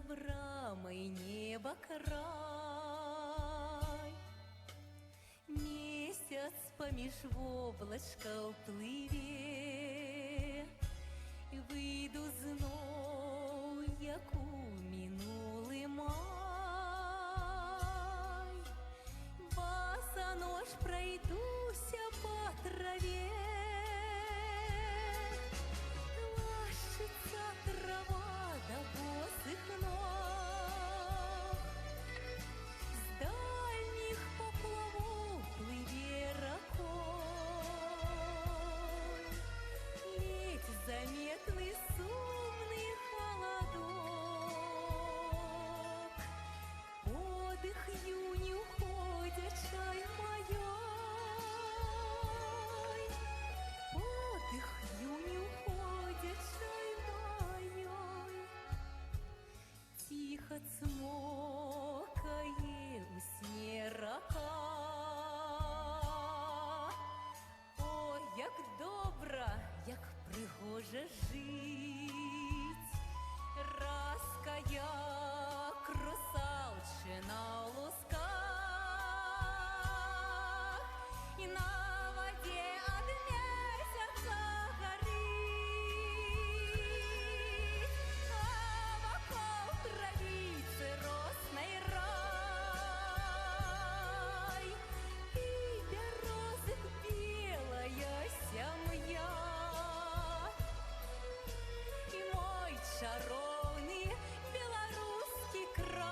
брамой небо край. Месяц поміж облачка впливе, і вийду знов, як у минулий май. Босонож пройдуся по траве, лащится трава до босых ног. С дальних поплавов плыве ракой, ледь заметный сумный холодок. Подых юни уходячай моей, подых юни уходячай моей. Тихо цмокає у сне рака. О, як добра, як пригоже жить, раска як русалчина в лусках, і на воде от месяца горить, а вокруг травицы росной рай, и березок белая семья, и мой чаровный белорусский край.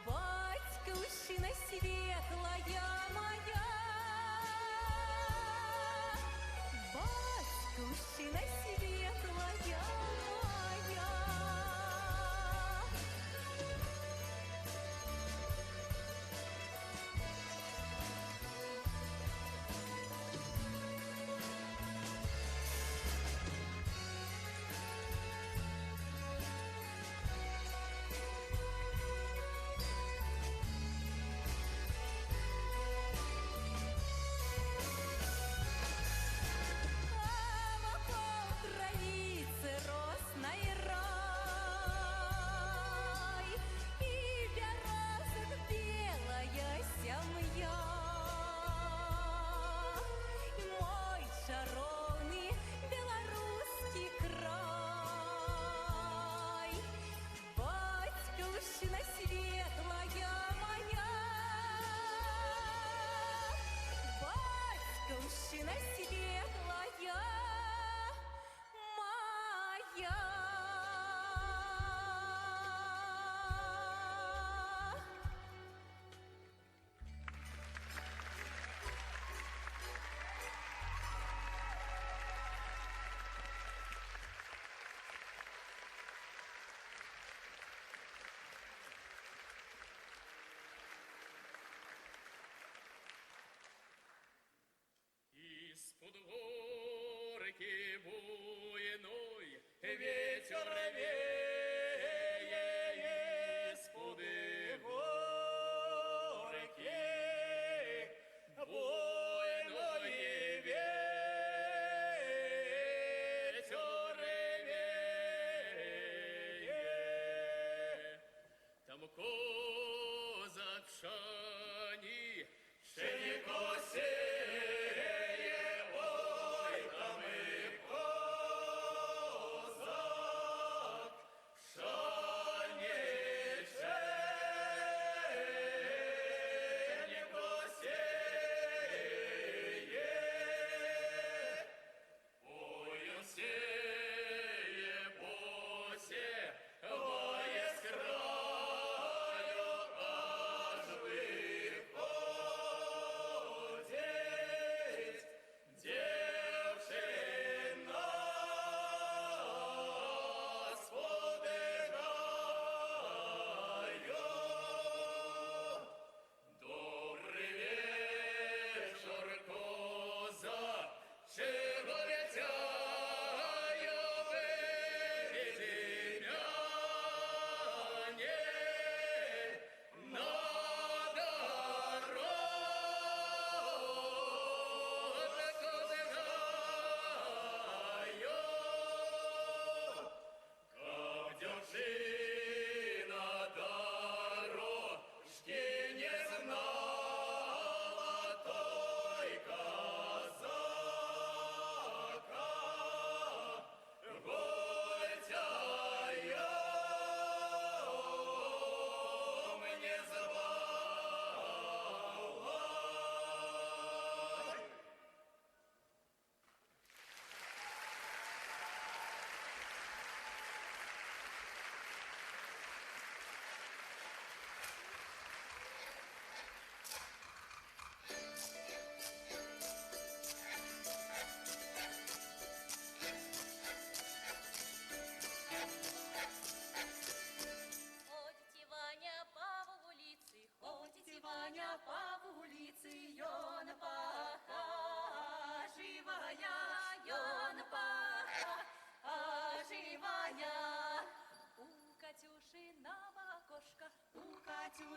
Батьківщина светлая моя, батьківщина светлая моя. А вокруг травицы росной рай, и березок белая семья, и мой чаровный белорусский край. Батьківщина светлая моя, батьківщина светлая моя. Из-под горки буйной ветер веет, из-под горки буйной ветер веет. Там козак шани, шені косеє, ой, там і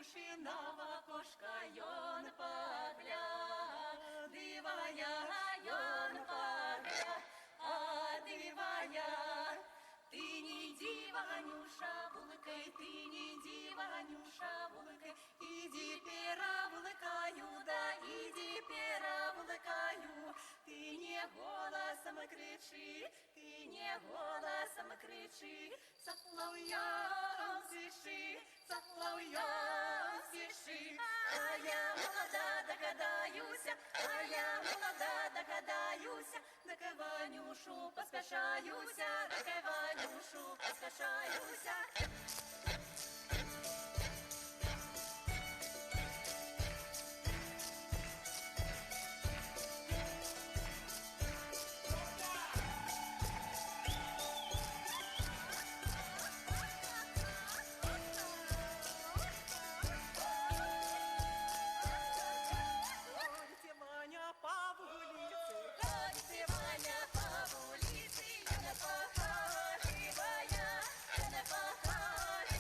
Мужчина кошка ён погляд, дивая, ён погляд, а дивая. Ты не дива, Ганюша, вуликай, ты не дива, Ганюша, вуликай, иди пера вуликаю, да иди пера вуликаю. Ты не голосом кричи, ты не голосом кричи, Соловьем зіши, Соловьем зіши. А я молода догадаюся, а я молода догадаюся, на Ванюшу поспішаюся, на Ванюшу поспішаюся. Ходите, Ваня, по улице. Ходите, Ваня, по улице, я не похоживая, я не похоживая.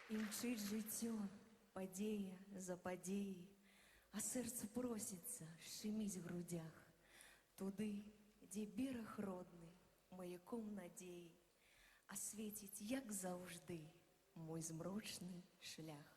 І мчить життя, падея за падеей, а серце проситься, щемить в грудях, туди, де берег родний, маяком надії, а світить, як завжди, мой змрочний шлях.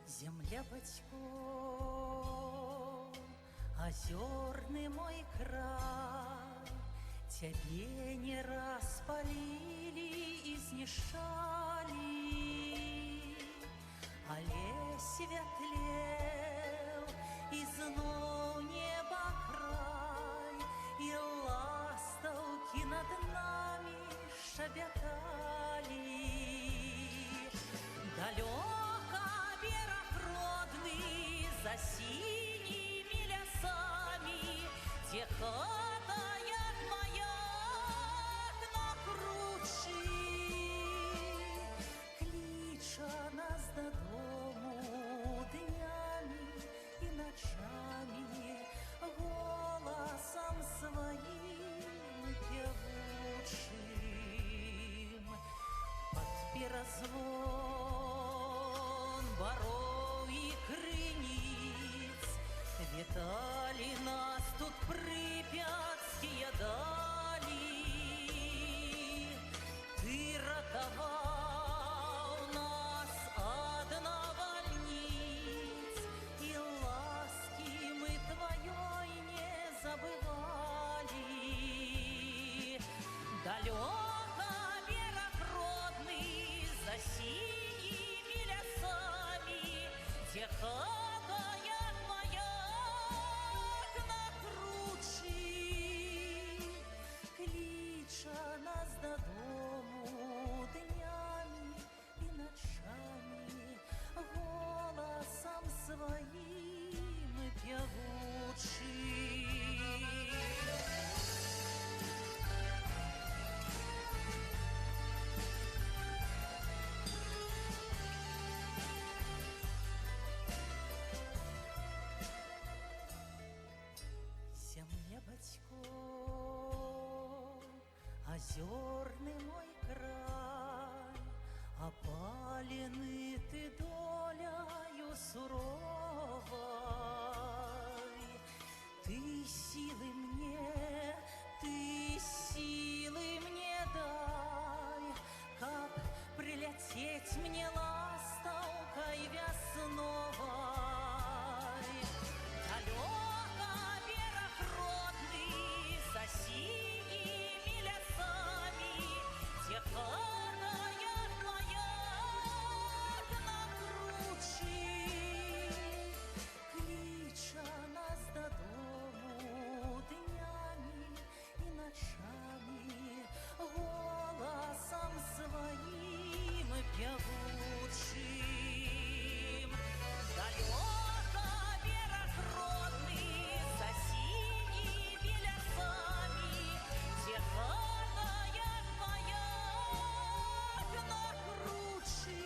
Земля батьков, озерный мой край, тебе не раз полили и снишали, але светлел и знов неба край, и ластовки над нами щебетали. Далеко берег родный за синими лесами, где хатает маяк на круче. Клича нас додому днями и ночами, голосом своим певучим. Под перезвон боров и крыниц витали нас тут припятские дали. Ты ратовал нас от навальниц, и ласки мы твоей не забывали. Далеко берег родный за синими лесами, где хатает маяк на круче. Клича нас додому днями и ночами, голосом своим певучим. Земля батьков, озерный мой край, опаленный ты доляю суровой. Ты силы мне дай, как прилететь мне ластовкой весновой. Далеко берег родный за синими лесами, где хатает маяк на круче. Клича нас додому днями и ночами, голосом своим певучим. Далеко берег родный за синими лесами, где хатает маяк на круче.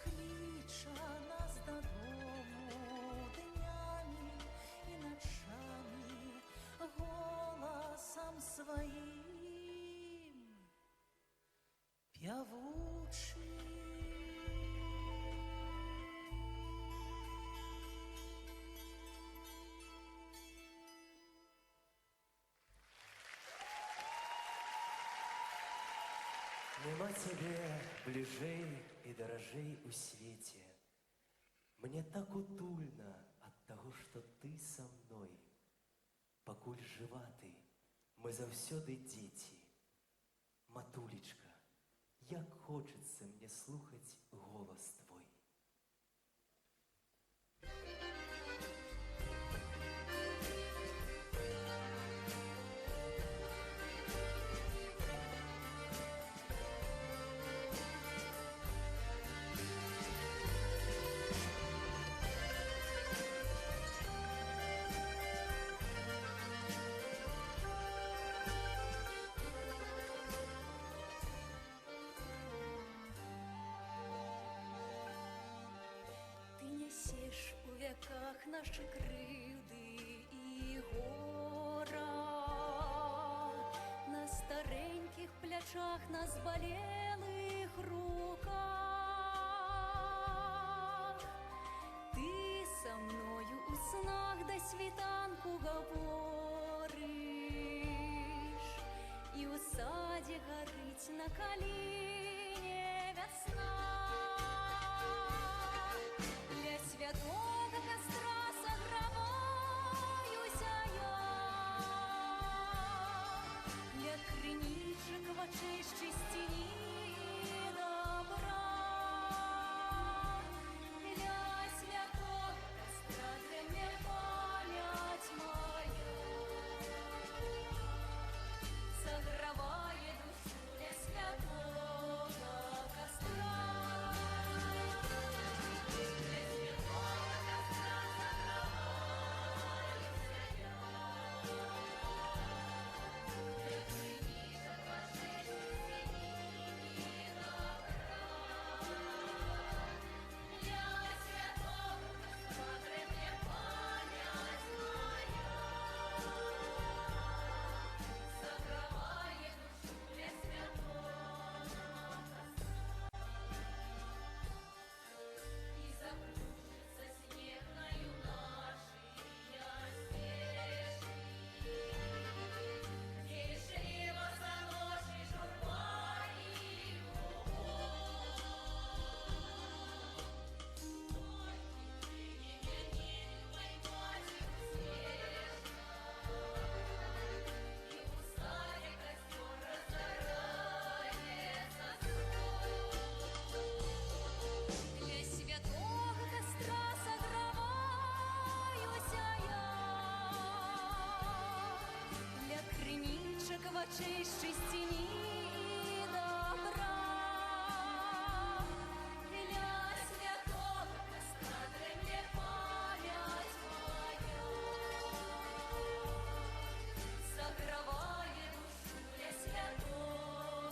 Клича нас додому днями и ночами, голосом своим певучим. Нема тебе ближей і дорожей у світі. Мне так утульно от того, що ти со мной. Покуль жива ти, ми завсёды діти. Матулечка, як хочеться мне слухать голос твой. наші кривди і гора, на стареньких плечах, на зболелих руках. Ти со мною у снах до світанку говориш, і у саді горить на калине весна. Для святого костра сограваюся я, для криничек в очей чистині добра. Для святого костра дремле память моя, согревая душу для святого костра. Для святого костра согреваюся я, для криничек в очей чистині добра. Для святого костра дремле память моя, согревая душу для святого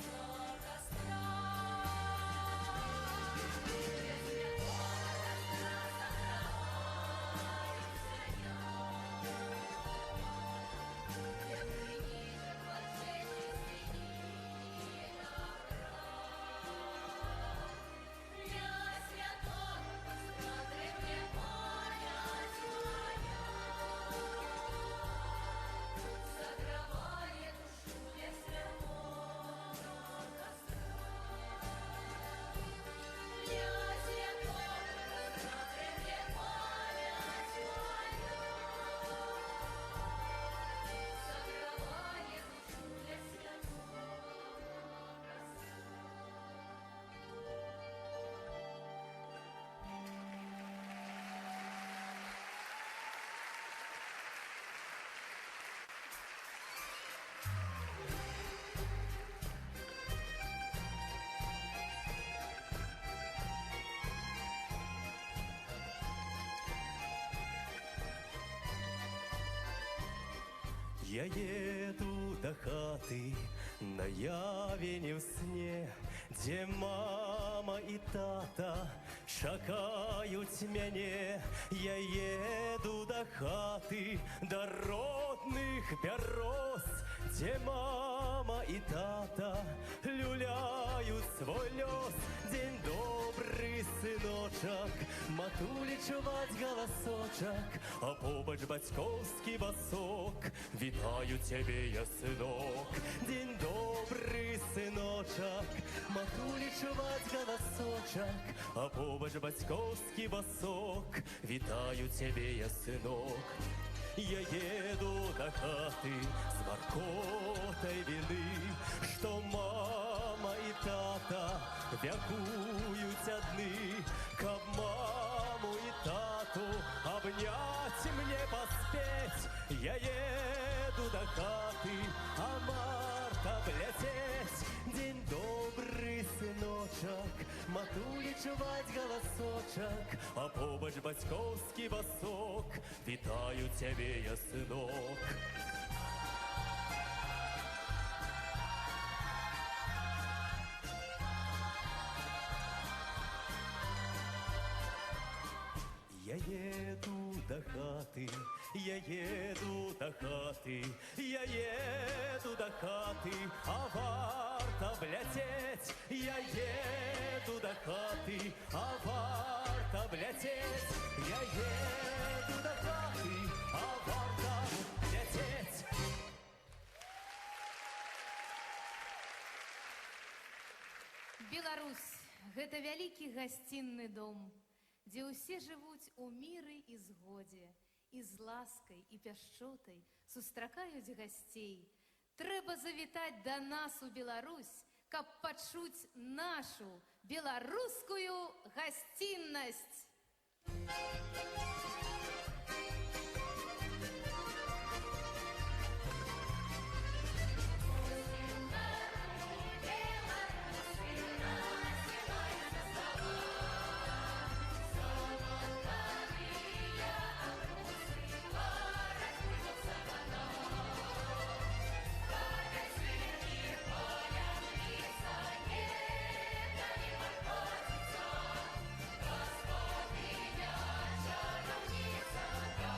костра. Я еду до хаты, наяве не в сне, где мама и тата чакают мяне. Я еду до хаты, до родных бяроз, где мама и тата люляют свой лёс. День добрый, сыночек, матулі чуваць галасочак, а побач бацькоўскі басок. Вітаю цябе я, сынок. День добрый, сыночак, матулі чуваць галасочак, а побач бацькоўскі басок. Вітаю цябе я, сынок. Я еду до хаты с маркотой вины, что мама и тата вякуют одни. Каб маму и тату обнять мне поспеть, я еду до хаты, а марта влететь. День добрый, сыночек, матулі чуваць галасочак, а побач бацькоўскі басок. Вітаю цябе я, сынок. Я еду до хаты, хаты, я еду до хаты, я еду до хаты, а варта бляцеть, я еду до хаты, а варта бляцеть, я еду до хаты, а варта бляцеть. Беларусь – гэта вялікі гасцінны дом, дзе ўсе жывуць у міры і згодзе, і з ласкай і пяшчотай сустракаюць гасцей. Трэба завітаць да нас у Беларусь, каб пачуць нашу беларускую гасціннасць. Господиня, чаровница,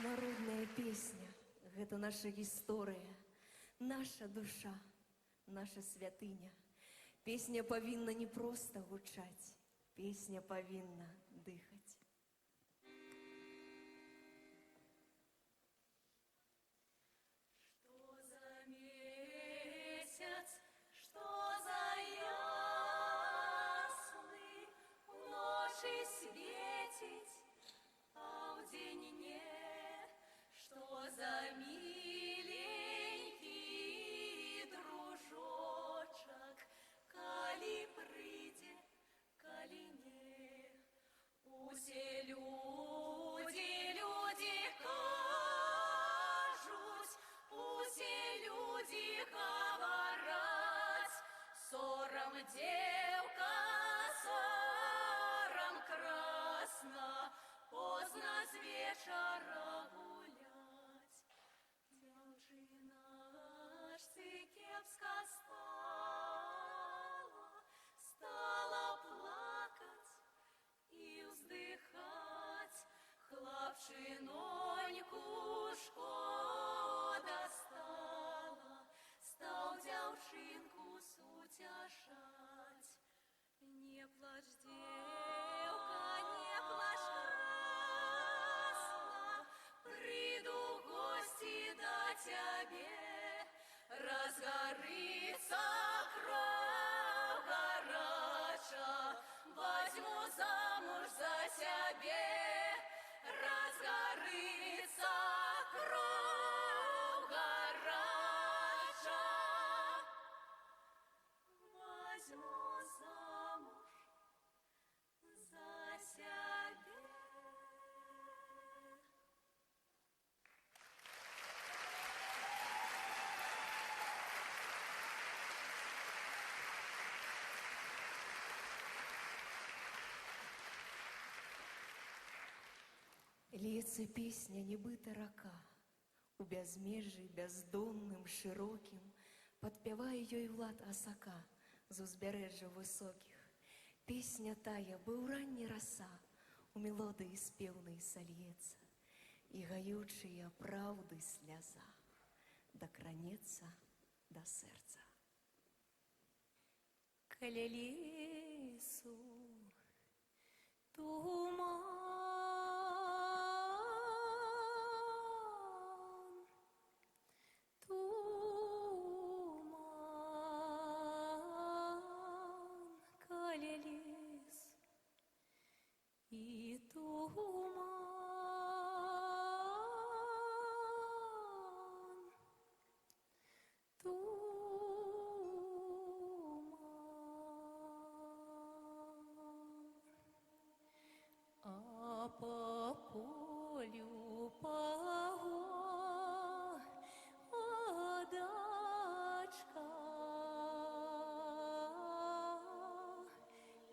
Народная песня – гэта наша гісторыя, наша душа, наша святыня. Песня павінна не проста гучаць, песня павінна дыхаць. Что за месяц, что за ясный, в ночи светить, а в день не. Что за миленький дружочек, калі прыйдзе, калі не. Усе люди кажуць, усе люди гавараць, сорам дзеўка, сорам красна, позна з вечара гуляць. Дзяўчыначцы кепска стала плакаць і ўздыхаць. Хлапчыноньку шкода стала, стаў дзяўчынку суцяшаць. Не плач, дзеўка, не плач, красна, прыйду в гости да цябе, разгарыцца кроў гарача, возьму замуж за цябе. Разгарыцца кроў гарача, возьму замуж за цябе. Льецца песня, нібыта рака, у бязмежжы бяздонным, шырокім, падпявае ёй Влад Асака з узбярэжжа высокіх. Песня тая, быў ранні раса, у мелодыі спеўнай сальецца, і гаючыя праўды сляза дакранецца да сэрца. Каля лесу туман, каля лесу і а по полю погодочка,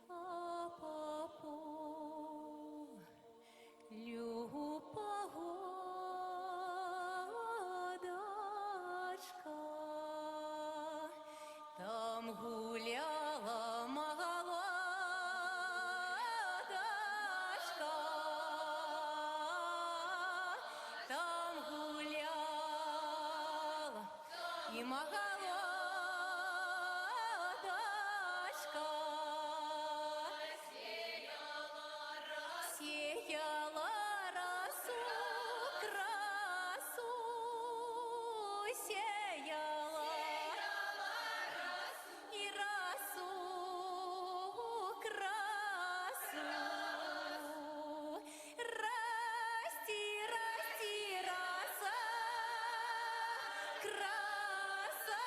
а по полю погодочка, там гуляла молодочка, там гуляла и молодочка, сеяла росу, красу, сеяла и росу, красу. Расти, расти, роса, краса.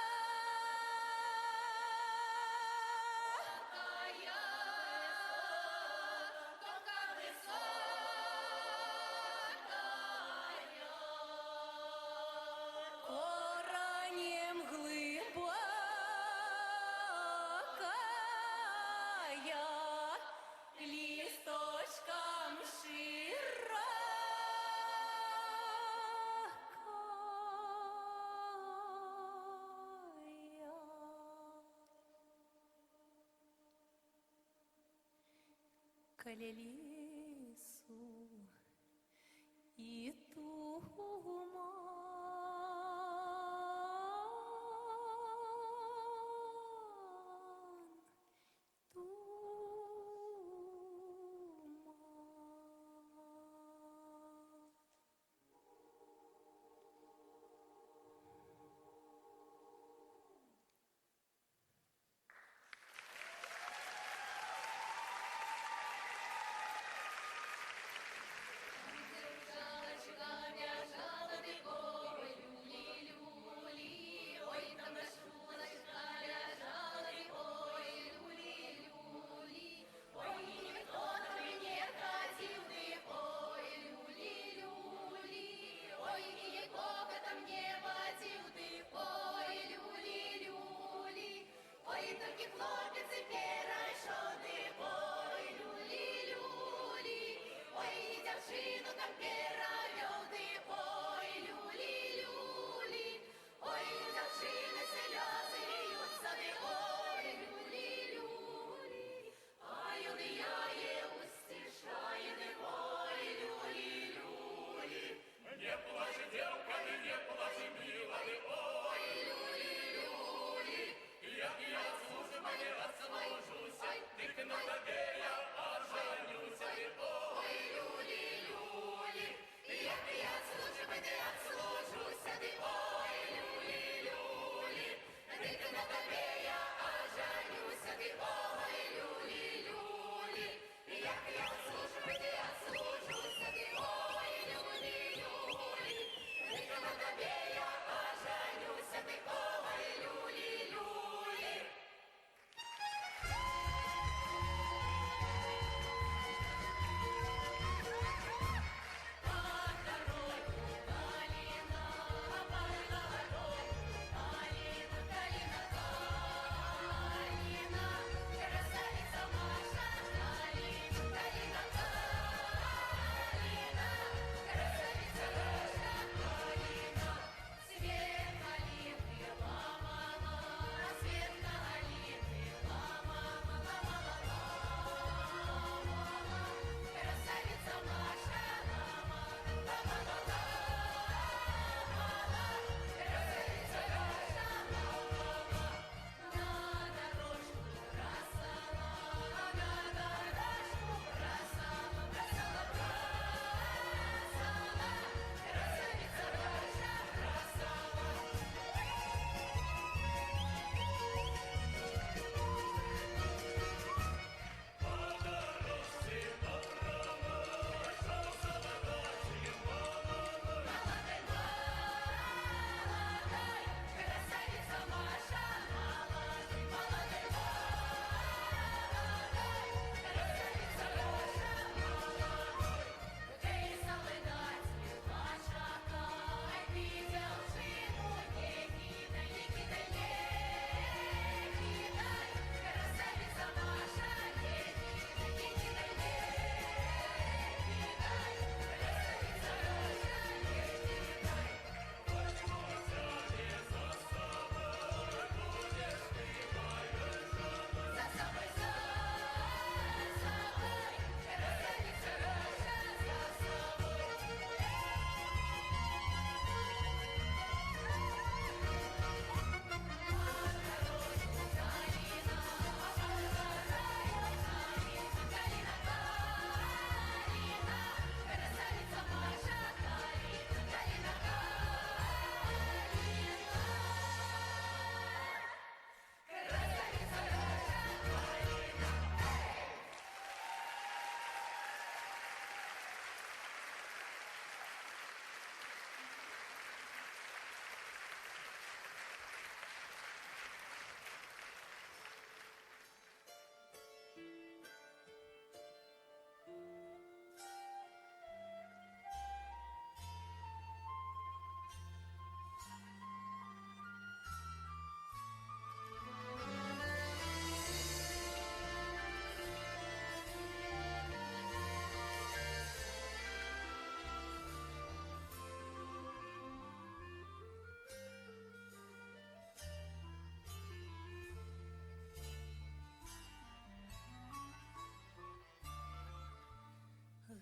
Коронем глубокая, листочком широкая. Каля лесу і туман, туман.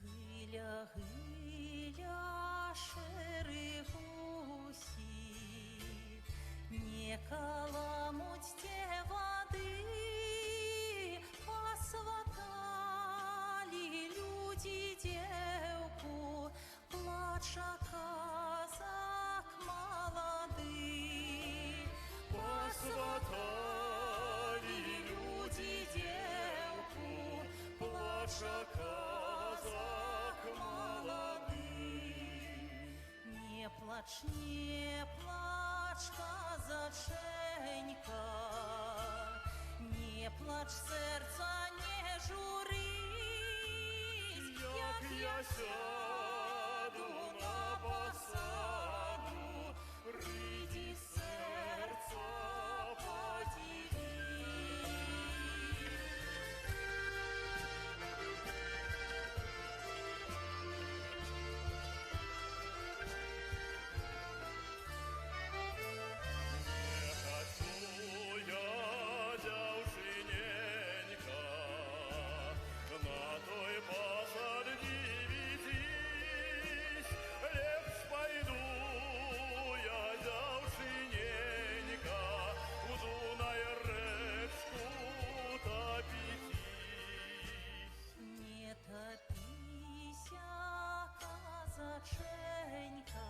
Гиля, гиля, яшеры гусі, не каламуцьте воды, посватали люди девку, плача казак молоды. Посватали люди девку, плача казак молодый. Не плачь, казаченька, не плачь, сердца не журись, Як я сяду на посаду, прийди серця подивись. Не хочу я, дзяўчыненька, на той посад не везись. Лепш пойду я, дзяўчыненька, у Дунай рэчку топитись. не топися, казаченька,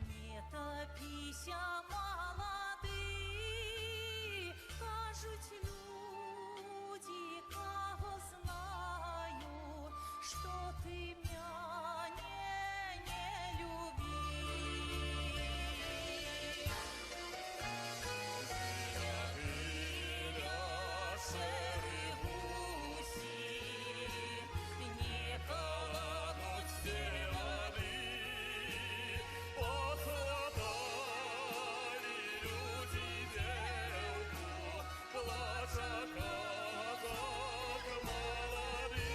не топися, молоды, кажуть люди, кого знаю, что ты мяне не любишь. Яшеры гусі, не каламуць Все воды посватали люди девку, плача казак молодый.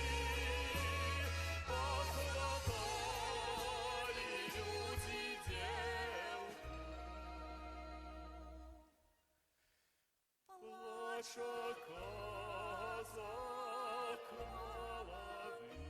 Посватали люди девку, плача казак молодый.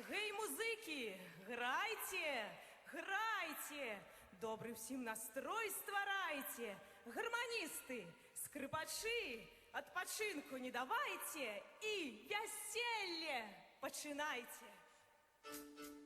Гей, музики, грайте, грайте, добрый всім настрой створайте. Гармонисты, скрипачи, отпочинку не давайте и веселье починайте. Голубок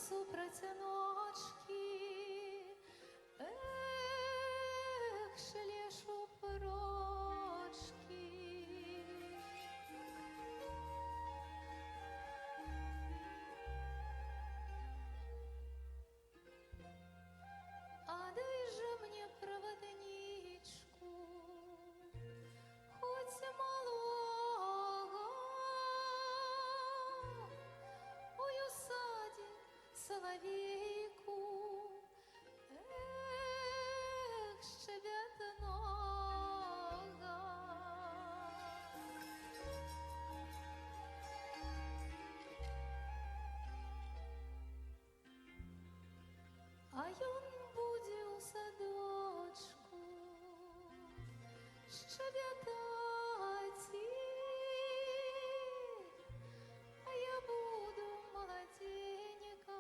супраць ночкі, шлешу прочкі. А дай же мне проводничку, хоть малого, ой, у саде соловейку, щебетнога. А ён будзе ў садочку щебетать, а я буду молоденька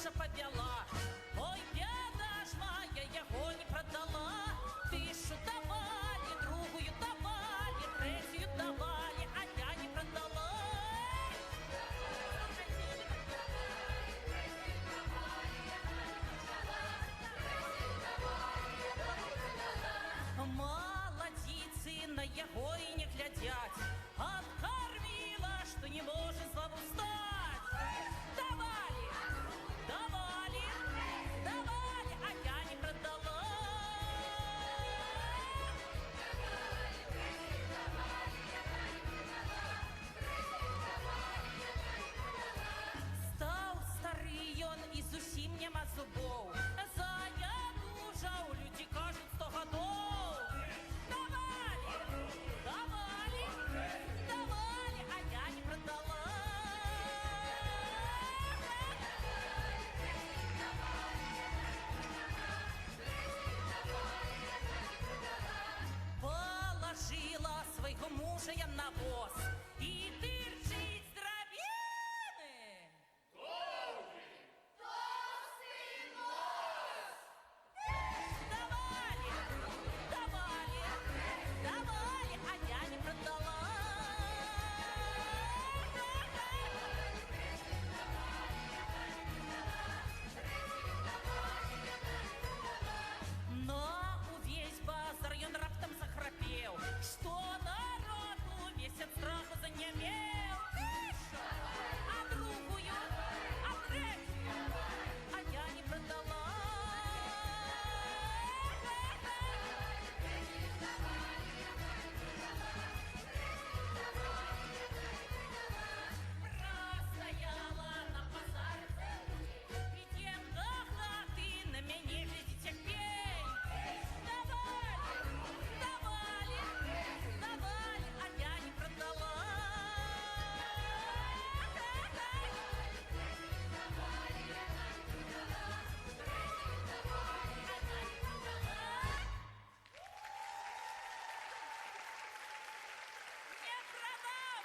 мужа повела. Ой, беда ж моя, яго не продала. Тышу давали, другую давали, третью давали, а я не продала. Молодицы на яго и не глядят. Откормила, что не может славу стать. Давали, давали, давали, а я не продала. Стал стары ён і зусім няма зубоў. Заядужаў, людзі кажуць 100 гадоў. Давали, давали, давали, а я не продала. Положила свайго мужа я на воз і тырчыць драбіны. Давали, давали, давали, а я не продала. Но увесь базар ён раптам захрапеў, што народ увесь ад страху занямеў. Ты шо? А другую, а третью, а я не продала. Простояла на базарце, ідем до хаты, на мяне глядзіць як пень. Давали, давали, давали, а я не продала. Не продам!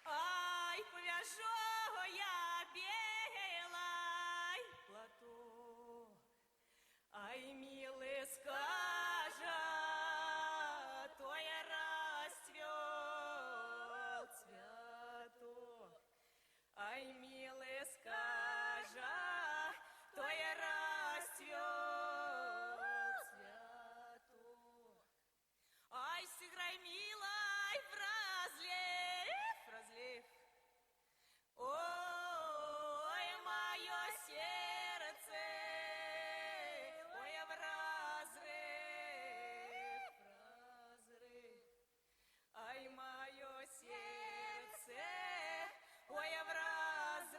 Ай, повяжу я белой платок. Ай, милый, скажа, то я расцвел цветок. Ай, милый, скажа, то я расцвел цветок. Ай, сыграй, милой, в разлив, разлив. Ой, мое сердце, ой, в разрыв, разрыв. Ай, мое сердце, ой, в разрыв,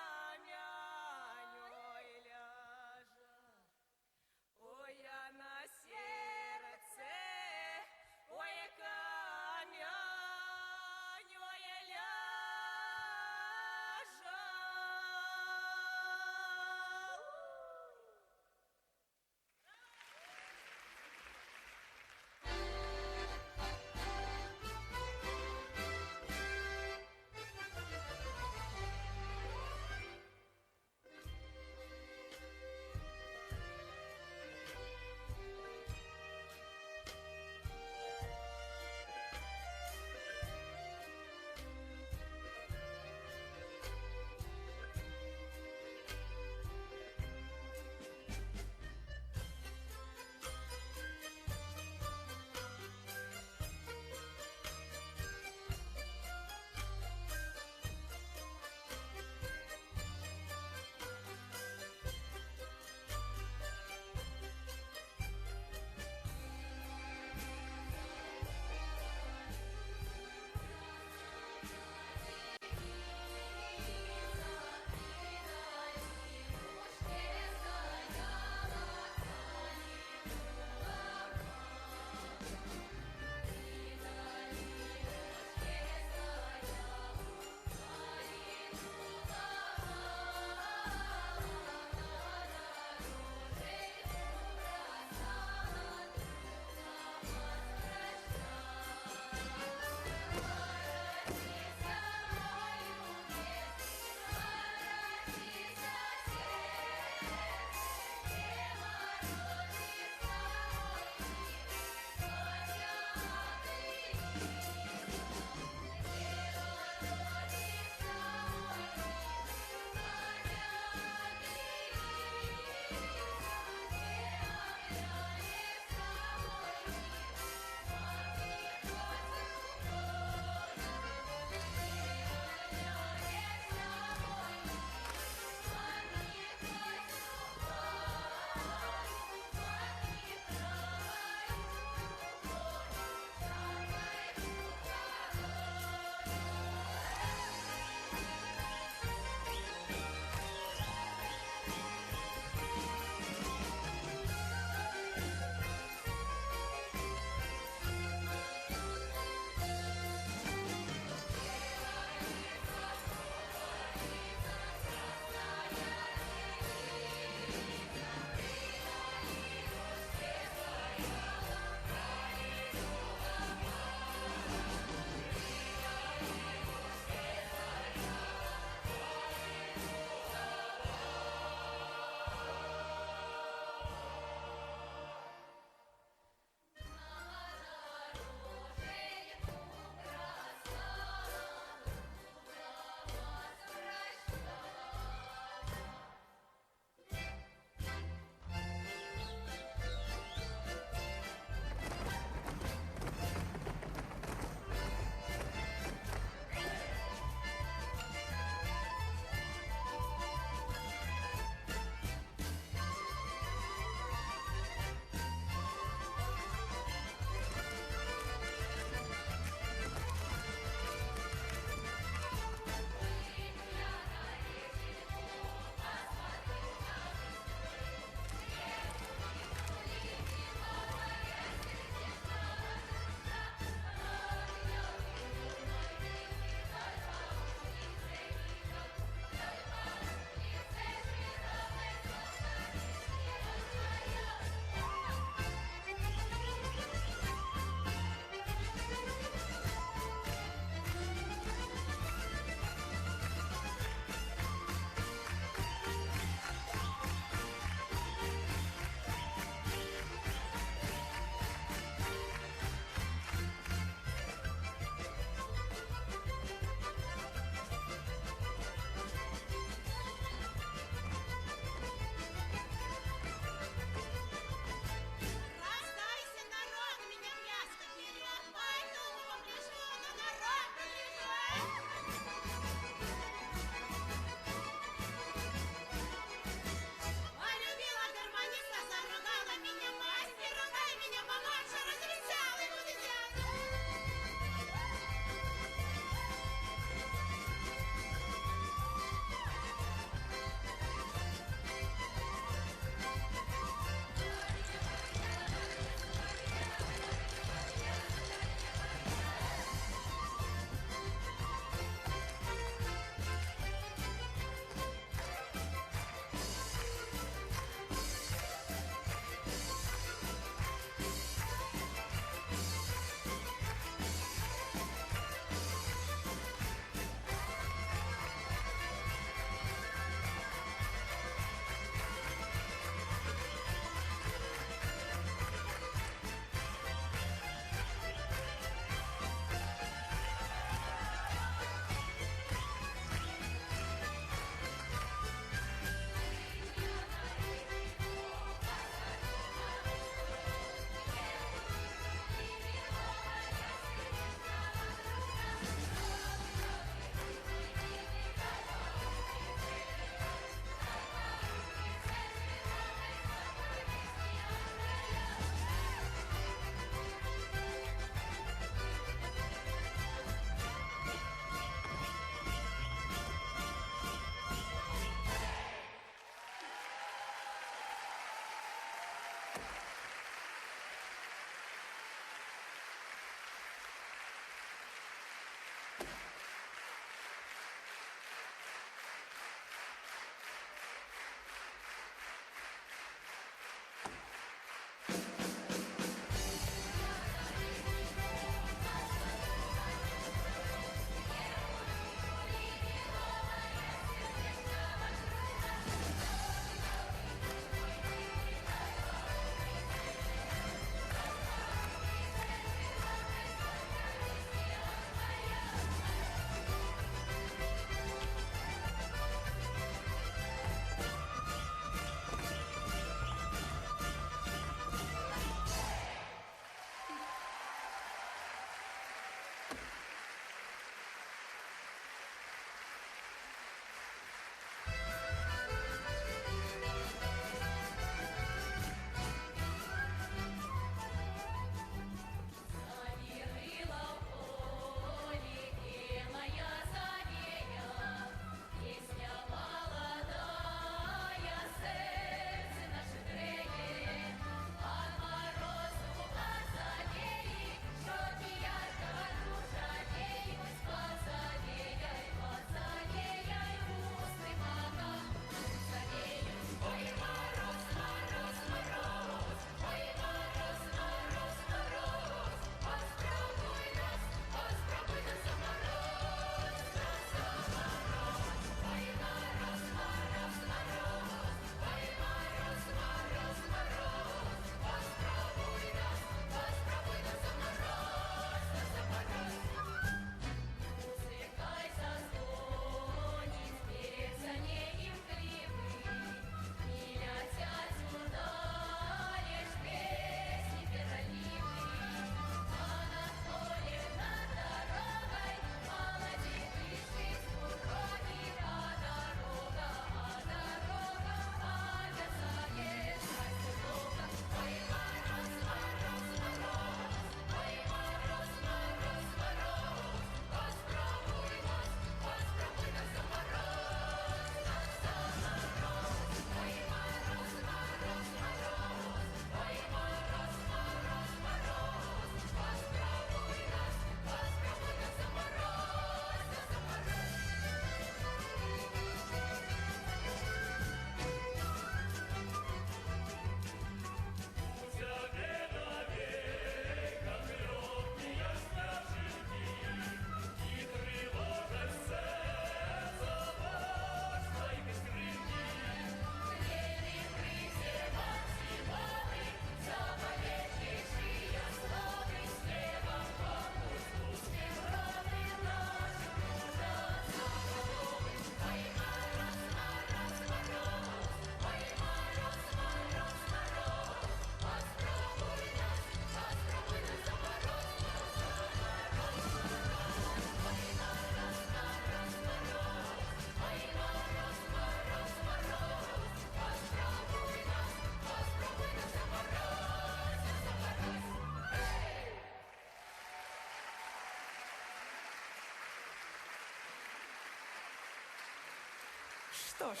Што ж,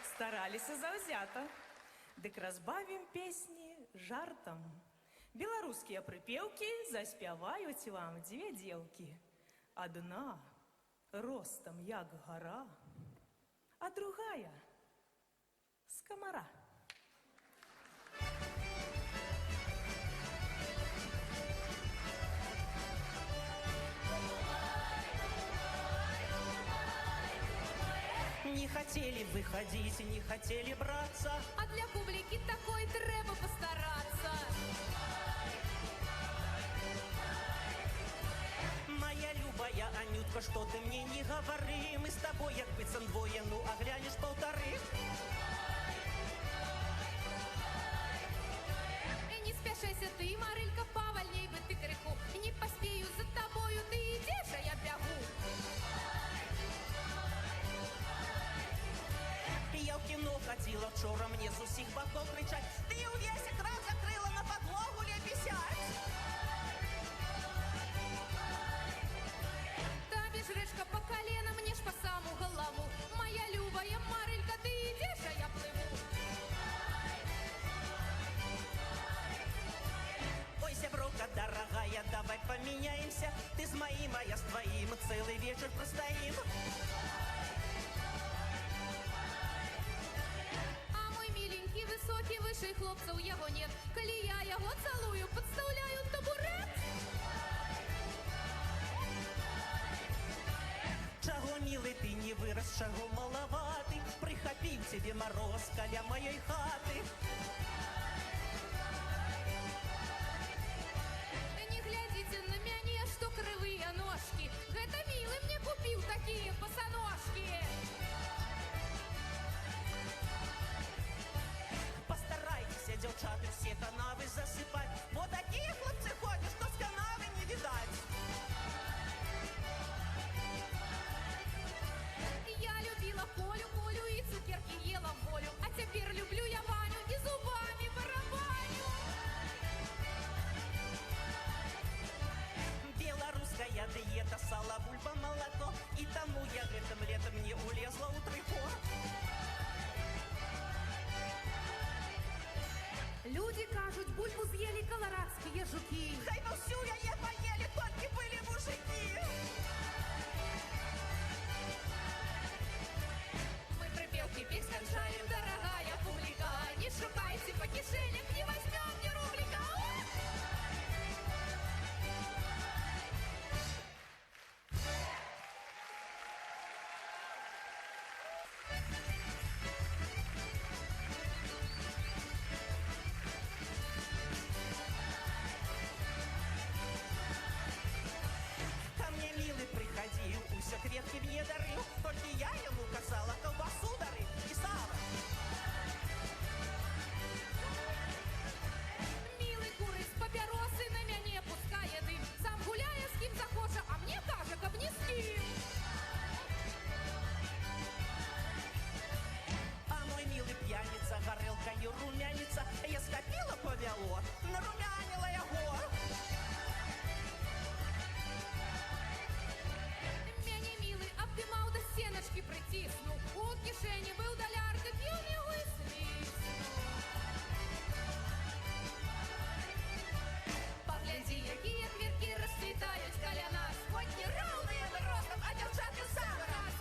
стараліся заўзята. Дык разбавім песні жартам. Беларускія прыпеўкі заспяваюць вам дзве дзеўкі. Адна ростам як гара, а другая з камара. Не хотели выходить, не хотели браться. А для публікі такой трэба пастарацца. Моя любая Анютка, что ты мне не говори. Мы с тобой як быццам двое, ну а глянешь полторы. Не спяшайся ты, Марылька, павальней бы ты крыху. Не паспею за тобою, ты ідзеш, а я бягу. Я в кино ходила вчора, мне с усіх боков кричать: ты увесь экран закрыла, на подлогу лепи сядь. Табе жрэчка по колено, мне ж по саму голову. Моя любая Марылька, ты ідзеш, а я плыву. Ой, сяброка дорогая, давай поменяемся. Ты с моим, а я с твоим, целый вечер простоим. Высокий, выше хлопцаў яго нет. Калі я яго цалую, подстаўляю табурет. Чаго, милый, ты не вырос, чаго маловаты? Прихапіў тебе мороз каля моей хаты. Не глядзіце на мяне, што крывыя ножкі. Гэта мілы мне купіў такія босаножкі. Девчаты, все канавы засыпать. Вот такие хлопцы ходят, что с канавы не видать. Я любила Колю и цукерки ела в волю. А теперь люблю я Ваню и зубами барабаню. Белорусская диета, сало, бульба, молоко. И тому я этим летом не улезла у трико. Люди кажуть, бульбу з'їли колорадські жуки. Хай бы всю яе поели, только были мужики. Мы припевки петь скончаем, дорогая публика. Не шукайте по кишенях, не возьмем ни рублика. Кветки мне дарил, только я ему казала колбасу дары и сало. Милый куры с папиросы на мяне пускае дым. Сам гуляе с ким захоча, а мне кажа, каб не с ким. А мой милый пьяница, горелкою румянится. Я скопила повело, нарумянила его. Обдымаў до стеночки притиснул. У кишени был доляр, так я у него и свистнул. Погляди, якія кветки расцветают каля нас. Хоть не ровные ростом, а девчатки в самый раз.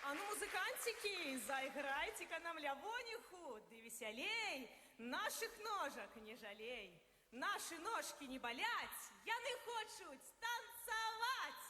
А ну, музыкантики, заиграйте-ка нам лявониху, да веселей, наших ножек не жалей. Наши ножки не болять, яны хочуть танцевать.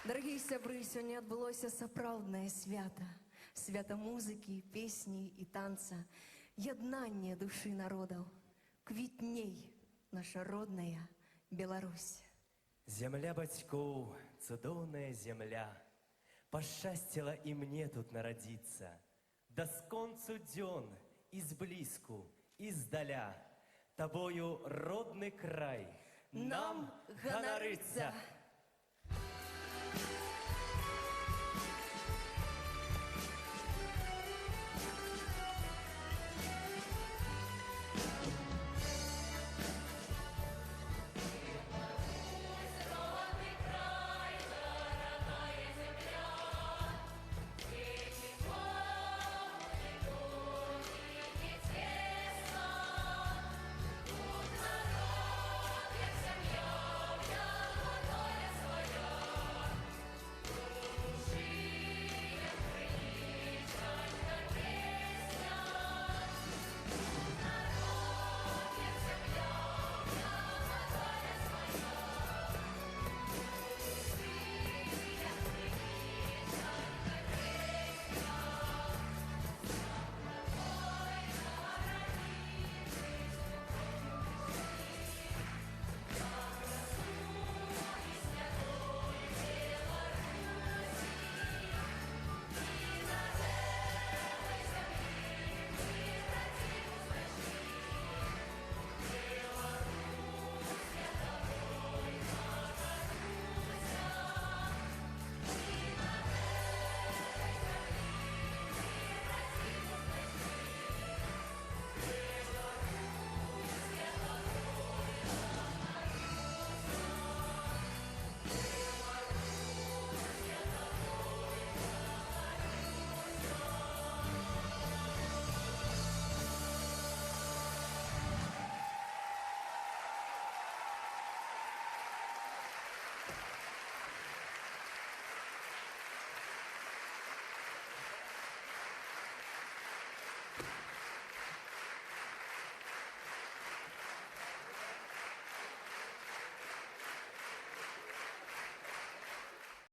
Дорогие сябры, сёння адбылося сапраўднае свята. Свята музыкі, песні і танца, яднанне душы народаў. Квітней наша родная Беларусь. Земля бацькоў, цудоўная земля, пашчасціла і мне тут нарадзіцца. Да сконцу дзён, і зблізку, і здаля, табою родны край, нам ганарыцца.